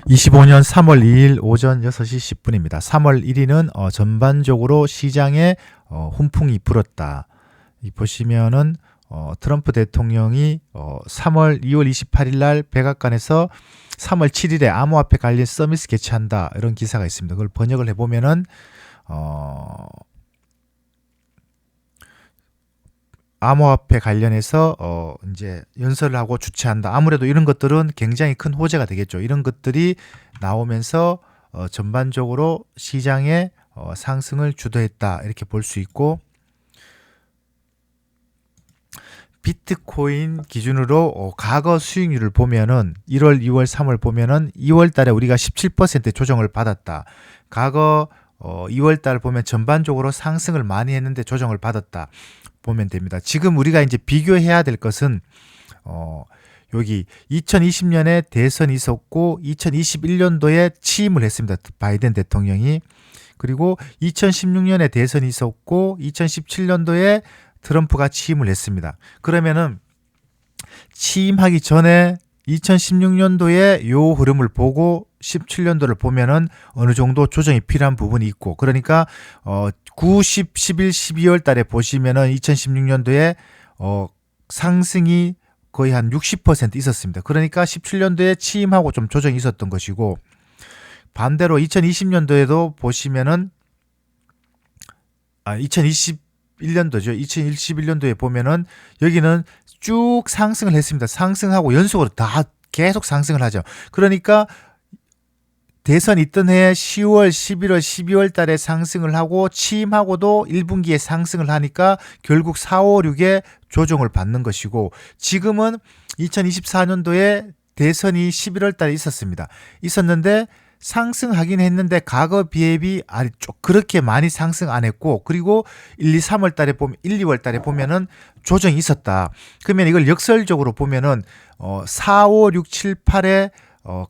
25년 3월 2일 오전 6시 10분입니다. 3월 1일은 전반적으로 시장에 훈풍이 불었다. 보시면은 트럼프 대통령이 2월 28일 날 백악관에서 3월 7일에 암호화폐 관련 서밋을 개최한다. 이런 기사가 있습니다. 그걸 번역을 해보면은 암호화폐 관련해서 이제 연설을 하고 주최한다. 아무래도 이런 것들은 굉장히 큰 호재가 되겠죠. 이런 것들이 나오면서 전반적으로 시장의 상승을 주도했다. 이렇게 볼 수 있고, 비트코인 기준으로 과거 수익률을 보면은 1월, 2월, 3월 보면은 2월 달에 우리가 17% 조정을 받았다. 과거 2월 달 보면 전반적으로 상승을 많이 했는데 조정을 받았다. 보면 됩니다. 지금 우리가 이제 비교해야 될 것은 여기 2020년에 대선이 있었고 2021년도에 취임을 했습니다. 바이든 대통령이. 그리고 2016년에 대선이 있었고 2017년도에 트럼프가 취임을 했습니다. 그러면은 취임하기 전에 2016년도에 요 흐름을 보고 17년도를 보면은 어느 정도 조정이 필요한 부분이 있고, 그러니까 9, 10, 11, 12월 달에 보시면은 2016년도에 상승이 거의 한 60% 있었습니다. 그러니까 17년도에 취임하고 좀 조정이 있었던 것이고, 반대로 2020년도에도 보시면은 2021년도죠. 2021년도에 보면은 여기는 쭉 상승을 했습니다. 상승하고 연속으로 다 계속 상승을 하죠. 그러니까 대선 있던 해 10월, 11월, 12월 달에 상승을 하고 취임하고도 1분기에 상승을 하니까 결국 4, 5, 6에 조정을 받는 것이고, 지금은 2024년도에 대선이 11월 달에 있었는데 상승하긴 했는데 과거 비해비 그렇게 많이 상승 안 했고, 그리고 1, 2, 3월 달에 보면 1, 2월 달에 보면은 조정이 있었다. 그러면 이걸 역설적으로 보면은 4, 5, 6, 7, 8에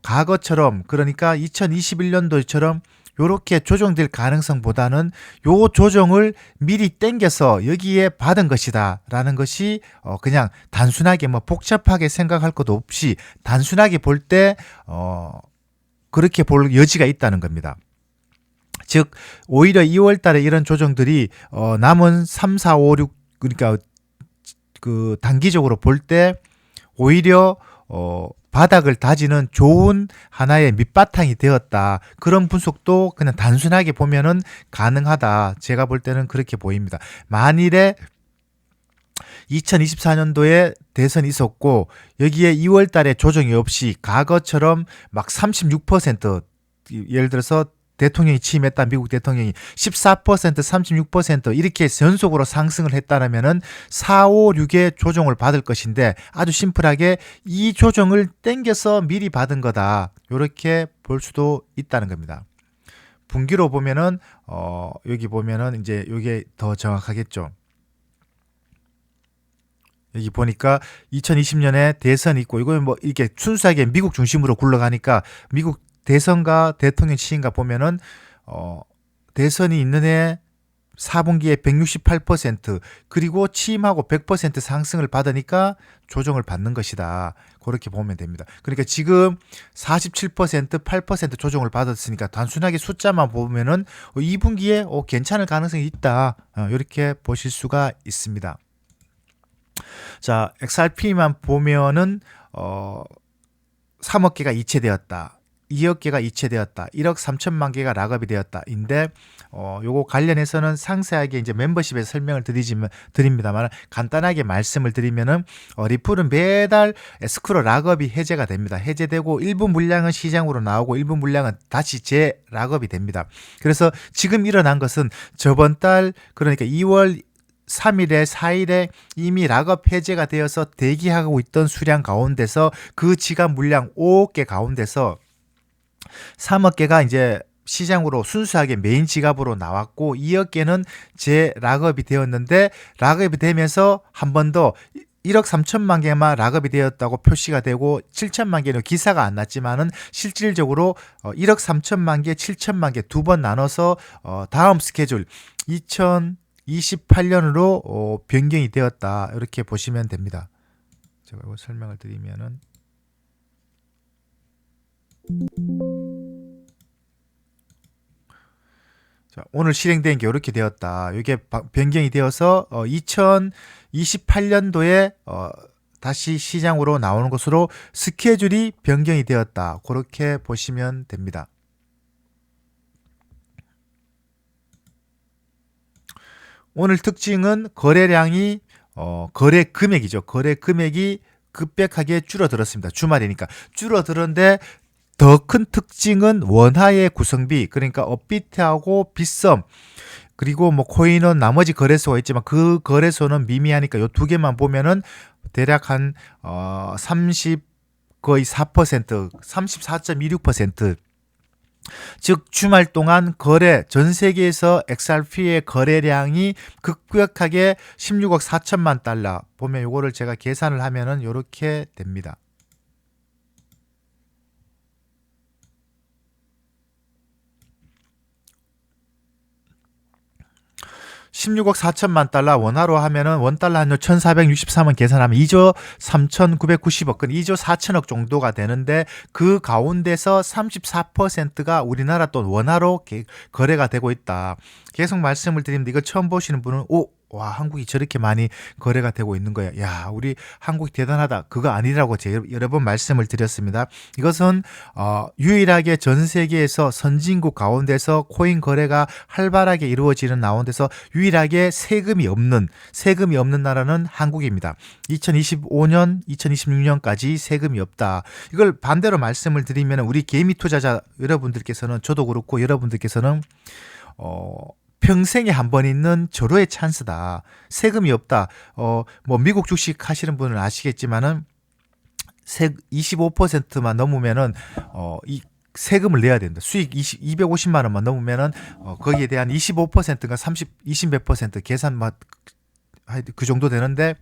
과거처럼, 그러니까 2021년도처럼 요렇게 조정될 가능성보다는 요 조정을 미리 땡겨서 여기에 받은 것이다 라는 것이 그냥 단순하게 뭐 복잡하게 생각할 것도 없이 단순하게 볼 때 그렇게 볼 여지가 있다는 겁니다. 즉 오히려 2월 달에 이런 조정들이 남은 3, 4, 5, 6, 그러니까 그 단기적으로 볼 때 오히려 바닥을 다지는 좋은 하나의 밑바탕이 되었다. 그런 분석도 그냥 단순하게 보면은 가능하다. 제가 볼 때는 그렇게 보입니다. 만일에 2024년도에 대선이 있었고 여기에 2월 달에 조정이 없이 과거처럼 막 36%, 예를 들어서 대통령이 취임했다. 미국 대통령이 14%, 36% 이렇게 연속으로 상승을 했다면은 4, 5, 6의 조정을 받을 것인데, 아주 심플하게 이 조정을 땡겨서 미리 받은 거다. 이렇게 볼 수도 있다는 겁니다. 분기로 보면은 여기 보면은 이제 이게 더 정확하겠죠. 여기 보니까 2020년에 대선이 있고, 이거는 뭐 이렇게 순수하게 미국 중심으로 굴러가니까 미국 대선과 대통령 취임과 보면은 대선이 있는 해 4분기에 168%, 그리고 취임하고 100% 상승을 받으니까 조정을 받는 것이다. 그렇게 보면 됩니다. 그러니까 지금 47%, 8% 조정을 받았으니까 단순하게 숫자만 보면은 2분기에 괜찮을 가능성이 있다. 이렇게 보실 수가 있습니다. 자, XRP만 보면은 3억 개가 이체되었다. 2억 개가 이체되었다. 1억 3천만 개가 락업이 되었다. 인데 요거 관련해서는 상세하게 이제 멤버십에서 설명을 드립니다만, 간단하게 말씀을 드리면은 리플은 매달 에스크로 락업이 해제가 됩니다. 해제되고 일부 물량은 시장으로 나오고 일부 물량은 다시 재락업이 됩니다. 그래서 지금 일어난 것은 저번 달, 그러니까 2월 3일에 4일에 이미 락업 해제가 되어서 대기하고 있던 수량 가운데서 그 지갑 물량 5억 개 가운데서 3억 개가 이제 시장으로 순수하게 메인 지갑으로 나왔고, 2억 개는 재락업이 되었는데, 락업이 되면서 한 번 더 1억 3천만 개만 락업이 되었다고 표시가 되고 7천만 개는 기사가 안 났지만은 실질적으로 1억 3천만 개, 7천만 개 두 번 나눠서 다음 스케줄 2028년으로 변경이 되었다. 이렇게 보시면 됩니다. 제가 이거 설명을 드리면은 자, 오늘 실행된 게 이렇게 되었다. 이게 변경이 되어서 2028년도에 다시 시장으로 나오는 것으로 스케줄이 변경이 되었다. 그렇게 보시면 됩니다. 오늘 특징은 거래량이 거래 금액이죠. 거래 금액이 급격하게 줄어들었습니다. 주말이니까 줄어들었는데 더 큰 특징은 원화의 구성비, 그러니까 업비트하고 빗썸, 그리고 뭐 코인은 나머지 거래소가 있지만 그 거래소는 미미하니까 요 두 개만 보면은 대략 한 30 거의 4%, 34.26%. 즉 주말 동안 전 세계에서 XRP의 거래량이 급격하게 16억 4천만 달러. 보면 요거를 제가 계산을 하면은 요렇게 됩니다. 16억 4천만 달러 원화로 하면은 원달러 환율 1463원 계산하면 2조 3,990억, 그 2조 4천억 정도가 되는데 그 가운데서 34%가 우리나라 돈 원화로 거래가 되고 있다. 계속 말씀을 드리는데 이거 처음 보시는 분은 와, 한국이 저렇게 많이 거래가 되고 있는 거야. 야, 우리 한국이 대단하다. 그거 아니라고 제가 여러 번 말씀을 드렸습니다. 이것은 유일하게 전 세계에서 선진국 가운데서 코인 거래가 활발하게 이루어지는 가운데서 유일하게 세금이 없는 나라는 한국입니다. 2025년, 2026년까지 세금이 없다. 이걸 반대로 말씀을 드리면 우리 개미 투자자 여러분들께서는, 저도 그렇고 여러분들께서는 평생에 한 번 있는 절호의 찬스다. 세금이 없다. 뭐 미국 주식 하시는 분은 아시겠지만은 25%만 넘으면은 이 세금을 내야 된다. 수익 250만 원만 넘으면은 거기에 대한 25%가 20 몇 퍼센트 계산 그 정도 되는데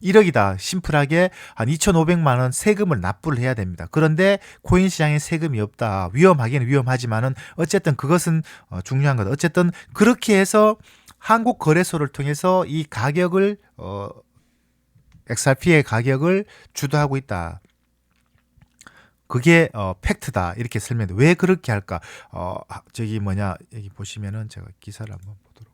1억이다. 심플하게 한 2,500만 원 세금을 납부를 해야 됩니다. 그런데 코인 시장에 세금이 없다. 위험하기는 위험하지만은 어쨌든 그것은 중요한 거다. 어쨌든 그렇게 해서 한국 거래소를 통해서 이 가격을 XRP의 가격을 주도하고 있다. 그게 팩트다. 이렇게 설명돼. 왜 그렇게 할까? 여기 보시면은 제가 기사를 한번 보도록.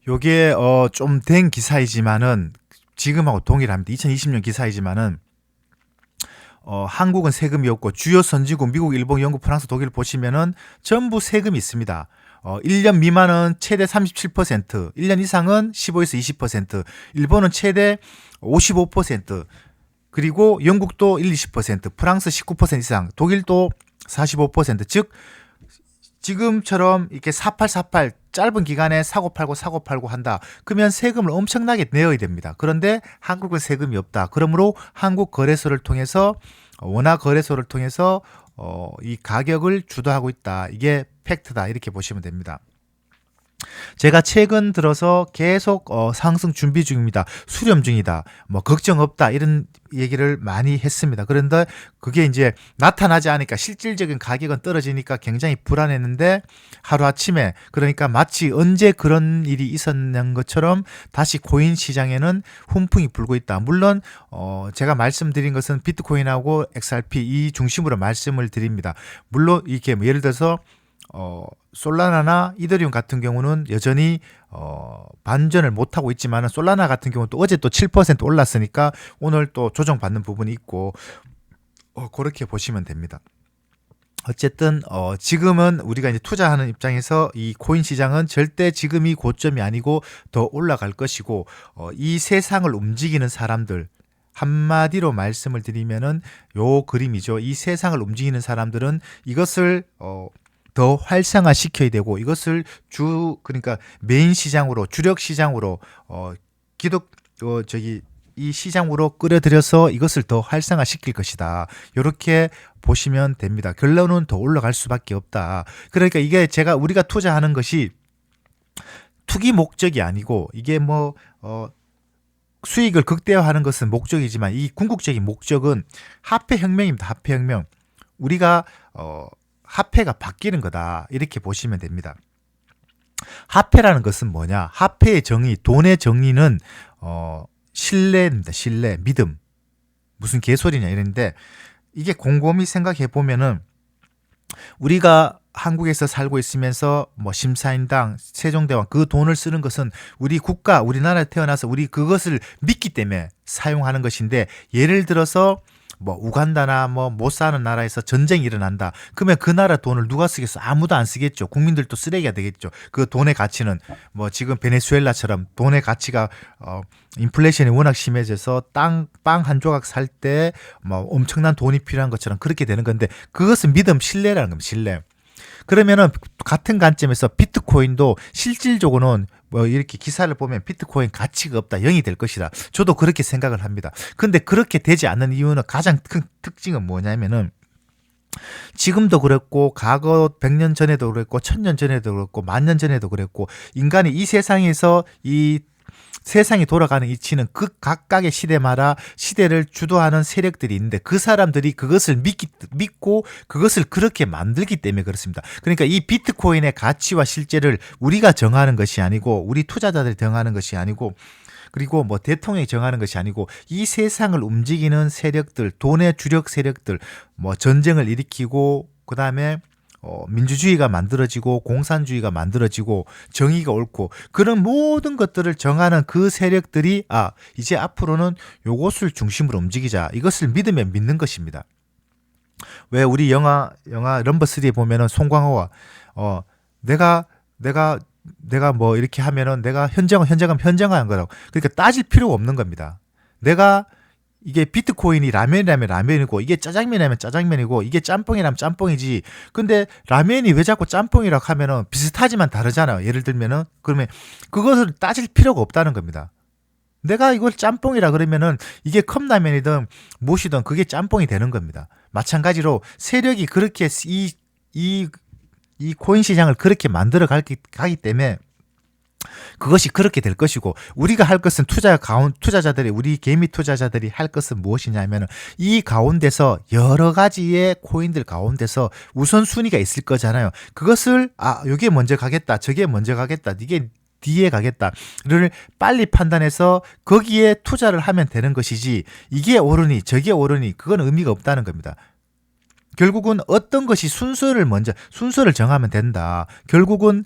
요게 좀 된 기사이지만은 지금하고 동일합니다. 2020년 기사이지만은 한국은 세금이 없고 주요 선진국 미국, 일본, 영국, 프랑스, 독일 보시면은 전부 세금이 있습니다. 1년 미만은 최대 37%, 1년 이상은 15에서 20%, 일본은 최대 55%, 그리고 영국도 20%, 프랑스 19% 이상, 독일도 45%, 즉 지금처럼 이렇게 4848 짧은 기간에 사고 팔고 한다. 그러면 세금을 엄청나게 내어야 됩니다. 그런데 한국은 세금이 없다. 그러므로 한국 거래소를 통해서 원화 거래소를 통해서 이 가격을 주도하고 있다. 이게 팩트다. 이렇게 보시면 됩니다. 제가 최근 들어서 계속 상승 준비 중입니다. 수렴 중이다. 뭐 걱정 없다. 이런 얘기를 많이 했습니다. 그런데 그게 이제 나타나지 않으니까 실질적인 가격은 떨어지니까 굉장히 불안했는데 하루아침에, 그러니까 마치 언제 그런 일이 있었는 것처럼 다시 코인 시장에는 훈풍이 불고 있다. 물론 제가 말씀드린 것은 비트코인하고 XRP 이 중심으로 말씀을 드립니다. 물론 이렇게 뭐 예를 들어서 솔라나나 이더리움 같은 경우는 여전히 반전을 못하고 있지만 솔라나 같은 경우는 또 어제 또 7% 올랐으니까 오늘 또 조정받는 부분이 있고 그렇게 보시면 됩니다. 어쨌든 지금은 우리가 이제 투자하는 입장에서 이 코인 시장은 절대 지금이 고점이 아니고 더 올라갈 것이고 이 세상을 움직이는 사람들, 한마디로 말씀을 드리면은 요 그림이죠. 이 세상을 움직이는 사람들은 이것을 더 활성화시켜야 되고 이것을 그러니까 메인 시장으로 주력 시장으로 기독 이 시장으로 끌어들여서 이것을 더 활성화시킬 것이다. 이렇게 보시면 됩니다. 결론은 더 올라갈 수밖에 없다. 그러니까 이게 우리가 투자하는 것이 투기 목적이 아니고 이게 수익을 극대화하는 것은 목적이지만 이 궁극적인 목적은 화폐혁명입니다. 화폐혁명. 우리가 화폐가 바뀌는 거다. 이렇게 보시면 됩니다. 화폐라는 것은 뭐냐? 화폐의 정의, 돈의 정의는 신뢰입니다. 신뢰, 믿음. 무슨 개소리냐 이랬는데 이게 곰곰이 생각해 보면은 우리가 한국에서 살고 있으면서 심사인당, 세종대왕 그 돈을 쓰는 것은 우리 국가, 우리나라에 태어나서 우리 그것을 믿기 때문에 사용하는 것인데 예를 들어서 우간다나 못 사는 나라에서 전쟁이 일어난다. 그러면 그 나라 돈을 누가 쓰겠어? 아무도 안 쓰겠죠. 국민들도 쓰레기가 되겠죠. 그 돈의 가치는 지금 베네수엘라처럼 돈의 가치가 인플레이션이 워낙 심해져서 빵 한 조각 살 때 엄청난 돈이 필요한 것처럼 그렇게 되는 건데 그것은 믿음, 신뢰라는 겁니다. 신뢰. 그러면은 같은 관점에서 비트코인도 실질적으로는 이렇게 기사를 보면 비트코인 가치가 없다, 0이 될 것이다. 저도 그렇게 생각을 합니다. 근데 그렇게 되지 않는 이유는 가장 큰 특징은 뭐냐면은 지금도 그랬고 과거 100년 전에도 그랬고 1000년 전에도 그랬고 10,000년 전에도 그랬고 인간이 이 세상에서 이 세상이 돌아가는 이치는 그 각각의 시대마다 시대를 주도하는 세력들이 있는데 그 사람들이 그것을 믿고 그것을 그렇게 만들기 때문에 그렇습니다. 그러니까 이 비트코인의 가치와 실제를 우리가 정하는 것이 아니고 우리 투자자들이 정하는 것이 아니고 그리고 대통령이 정하는 것이 아니고 이 세상을 움직이는 세력들, 돈의 주력 세력들, 전쟁을 일으키고 그다음에 민주주의가 만들어지고 공산주의가 만들어지고 정의가 옳고 그런 모든 것들을 정하는 그 세력들이 이제 앞으로는 요것을 중심으로 움직이자 이것을 믿으면 믿는 것입니다. 왜 우리 영화 넘버3에 보면은 송강호가 내가 이렇게 하면은 내가 현정한 거라고. 그러니까 따질 필요가 없는 겁니다. 이게 비트코인이 라면이라면 라면이고 이게 짜장면이라면 짜장면이고 이게 짬뽕이라면 짬뽕이지. 근데 라면이 왜 자꾸 짬뽕이라고 하면은 비슷하지만 다르잖아요. 예를 들면은 그러면 그것을 따질 필요가 없다는 겁니다. 내가 이걸 짬뽕이라 그러면은 이게 컵라면이든 무엇이든 그게 짬뽕이 되는 겁니다. 마찬가지로 세력이 그렇게 이 코인 시장을 그렇게 만들어 가기 때문에 그것이 그렇게 될 것이고 우리가 할 것은 투자자들이 우리 개미 투자자들이 할 것은 무엇이냐면 이 가운데서 여러 가지의 코인들 가운데서 우선순위가 있을 거잖아요. 그것을 이게 먼저 가겠다 저게 먼저 가겠다 이게 뒤에 가겠다를 빨리 판단해서 거기에 투자를 하면 되는 것이지 이게 오르니 저게 오르니 그건 의미가 없다는 겁니다. 결국은 어떤 것이 순서를 정하면 된다. 결국은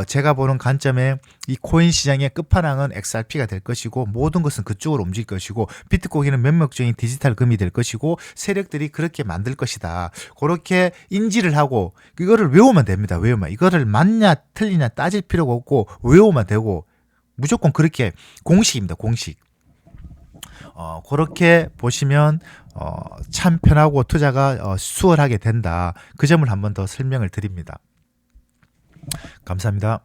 제가 보는 관점에 이 코인 시장의 끝판왕은 XRP가 될 것이고 모든 것은 그쪽으로 움직일 것이고 비트코인은 면목적인 디지털 금이 될 것이고 세력들이 그렇게 만들 것이다. 그렇게 인지를 하고 이거를 외우면 됩니다. 이거를 맞냐 틀리냐 따질 필요가 없고 외우면 되고 무조건 그렇게 공식입니다. 공식. 그렇게 보시면 참 편하고 투자가 수월하게 된다. 그 점을 한번 더 설명을 드립니다. 감사합니다.